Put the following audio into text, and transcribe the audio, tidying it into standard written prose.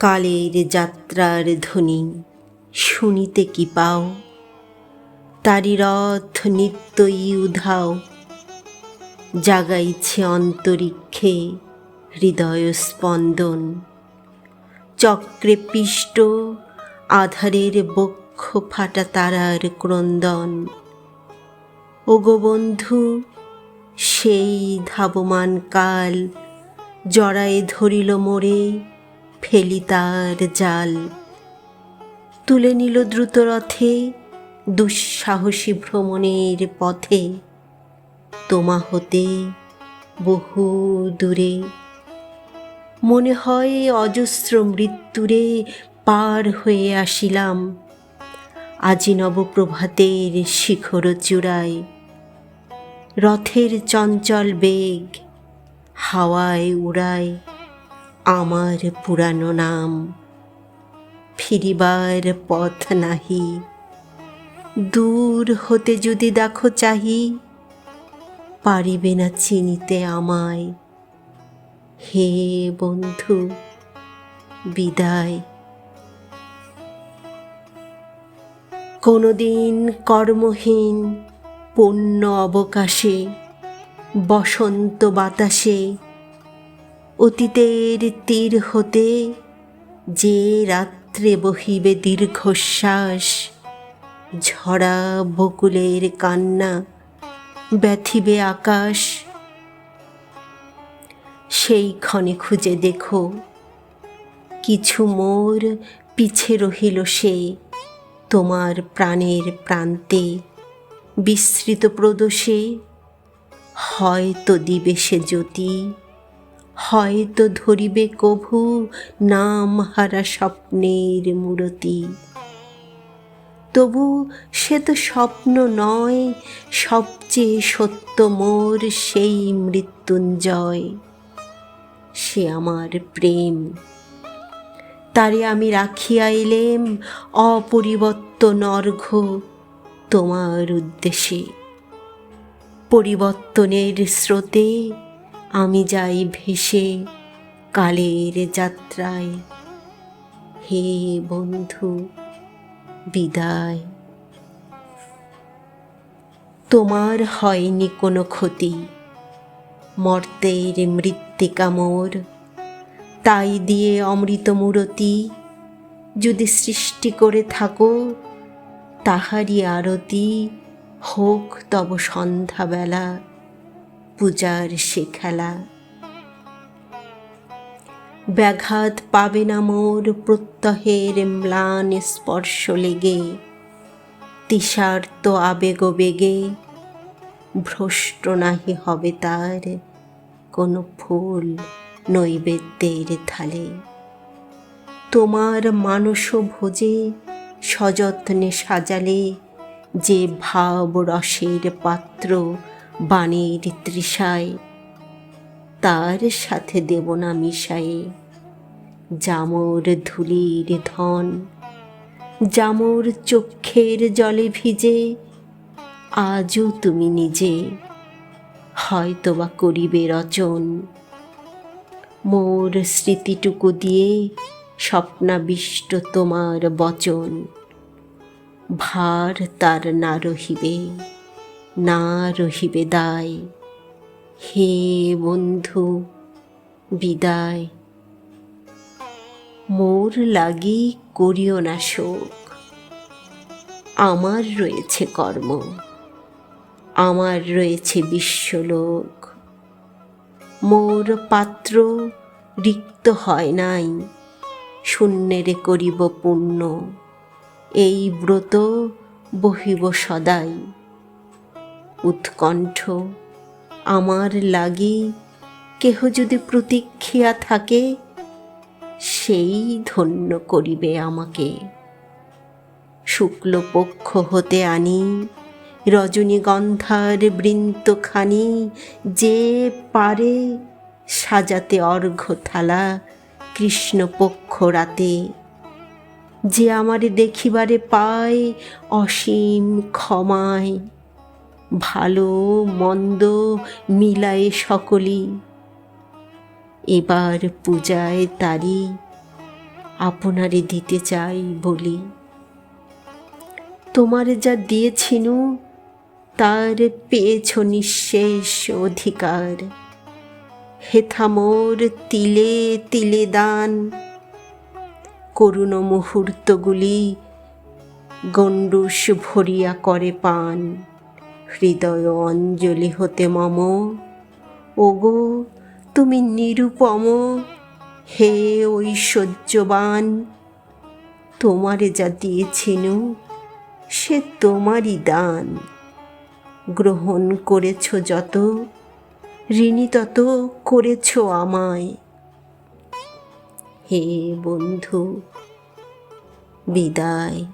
কালের যাত্রার ধ্বনি শুনিতে কি পাও, তারি রথ নিত্যই উধাও, জাগাইছে অন্তরিক্ষে হৃদয় স্পন্দন। চক্রে পিষ্ট আধারের বক্ষ ফাটা তারার ক্রন্দন। ওগো বন্ধু, সেই ধাবমান কাল জড়ায়ে ধরিল মোরে, ফেলি তার জাল। তুলে নিল দ্রুত রথে দুঃসাহসী ভ্রমণের পথে, তোমা হতে বহু দূরে। মনে হয় অজস্র মৃত্যুরে পার হয়ে আসিলাম, আজি নবপ্রভাতের শিখর চূড়ায়। রথের চঞ্চল বেগ হাওয়ায় উড়ায় আমার পুরানো নাম। ফিরিবার পথ নাহি, দূর হতে যদি দেখো চাহি, পারিবে না চিনিতে আমায়। হে বন্ধু, বিদায়। কোনোদিন কর্মহীন পূর্ণ অবকাশে, বসন্ত বাতাসে, অতীতের তীর হতে যে রাত্রে বহিবে দীর্ঘশ্বাস, ঝরা বকুলের কান্না ব্যথিবে আকাশ। সেই ক্ষণে খুঁজে দেখো, কিছু মোর পিছে রহিল সে, তোমার প্রাণের প্রান্তে বিস্তৃত প্রদোষে। হয়তো দিবে সে জ্যোতি, হয়তো ধরিবে কভু নাম হারা স্বপ্নের মূরতি। তবু সে তো স্বপ্ন নয়, সবচেয়ে সত্য মোর সেই মৃত্যুঞ্জয়। সে আমার প্রেম, তারে আমি রাখিয়া এলেম অপরিবর্তন অর্ঘ্য তোমার উদ্দেশে। পরিবর্তনের স্রোতে আমি যাই ভেসে কালের যাত্রায়। হে বন্ধু, বিদায়। তোমার হয়নি কোনো ক্ষতি, মর্তের মৃত্তিকা মোর। তাই দিয়ে অমৃত মূরতি যদি সৃষ্টি করে থাকো, তাহারই আরতি হোক তব সন্ধ্যাবেলা পূজার সে খেলা। ব্যাঘাত পাবে না মোর প্রত্যহের ম্লান স্পর্শ লেগে, তৃষার্ত আবেগ বেগে ভ্রষ্ট নাহি হবে তার কোনো ফুল নৈবেদ্যের থালে। তোমার মানস ভোজে সযত্নে সাজালে যে ভাব রসের পাত্র বাণীর তৃষায়, তার সাথে দেব না মিশায়ে জামর ধূলির ধন। জামর চক্ষের জলে ভিজে আজও তুমি নিজে হয়তোবা করিবে রচন। মোর স্মৃতিটুকু দিয়ে স্বপ্নাবিষ্ট তোমার বচন, ভার তার না রহিবে, না রহিবে দায়। হে বন্ধু, বিদায়। মোর লাগি করিও না শোক, আমার রয়েছে কর্ম, আমার রয়েছে বিশ্বলোক। মোর পাত্র রিক্ত হয় নাই, শূন্যেরে করিব পূর্ণ। এই ব্রত বহিব সদাই। উৎকণ্ঠ আমার লাগি কেহ যদি প্রতীক্ষিয়া থাকে, সেই ধন্য করিবে আমাকে। শুক্লপক্ষ হতে আনি রজনীগন্ধার বৃন্তখানি, যে পারে সাজাতে অর্ঘ্য থালা কৃষ্ণপক্ষ রাতে। যে আমারে দেখিবারে পায় অসীম ক্ষমায়, ভালো মন্দ মিলায়ে সকলি। এবার পূজায় তারি আপনারে দিতে চাই বলি। তোমারে যা দিয়েছিনু তার পেয়েছ নিঃশেষ অধিকার। হেথা মোর তিলে তিলে দান, করুণ মুহূর্তগুলি গণ্ডূষ ভরিয়া করে পান। হৃদয় অঞ্জলি হতে মম, ওগো তুমি নিরুপম, হে ঐশ্বর্যবান। তোমারে যা দিয়েছিনু সে তোমারই দান। গ্রহণ করেছ যত, ঋণী তত করেছ আমায়। হে বন্ধু, বিদায়।